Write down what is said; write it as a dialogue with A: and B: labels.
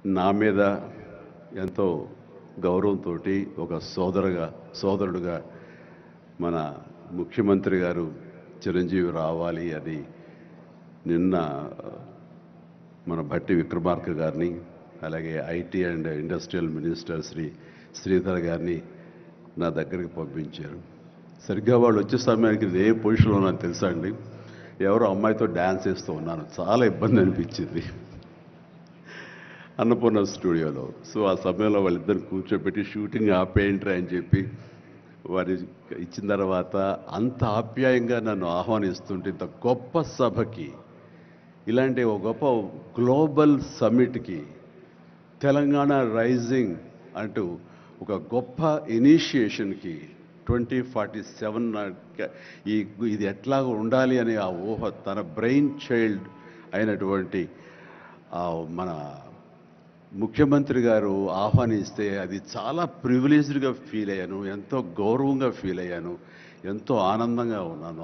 A: నా మీద ఎంతో గౌరవంతో ఒక సోదరుడుగా మన ముఖ్యమంత్రి గారు చిరంజీవి రావాలి అని నిన్న మన భట్టి విక్రమార్క గారిని అలాగే IT and industrial minister Sridhar గారిని నా దగ్గరికి పంపించారు. సరిగ్గా వాళ్ళు వచ్చే సమయానికి ఏ పొజిషన్లో నాకు తెలుసా అండి, ఎవరో అమ్మాయితో డ్యాన్స్ వేస్తూ ఉన్నాను. చాలా ఇబ్బంది అనిపించింది అన్నపూర్ణ స్టూడియోలో. సో ఆ సమయంలో వాళ్ళిద్దరిని కూర్చోబెట్టి షూటింగ్ ఆపేయంట్రా అని చెప్పి వారి ఇచ్చిన తర్వాత అంత ఆప్యాయంగా నన్ను ఆహ్వానిస్తుంటే, ఇంత గొప్ప సభకి, ఇలాంటి ఒక గొప్ప గ్లోబల్ సమ్మిట్కి, తెలంగాణ రైజింగ్ అంటూ ఒక గొప్ప ఇనిషియేషన్కి 2047 ఇది ఎట్లా ఉండాలి అనే ఆ ఊహ తన బ్రెయిన్ చైల్డ్ అయినటువంటి మన ముఖ్యమంత్రి గారు ఆహ్వానిస్తే అది చాలా ప్రివిలేజ్డ్గా ఫీల్ అయ్యాను, ఎంతో గౌరవంగా ఫీల్ అయ్యాను, ఎంతో ఆనందంగా ఉన్నాను.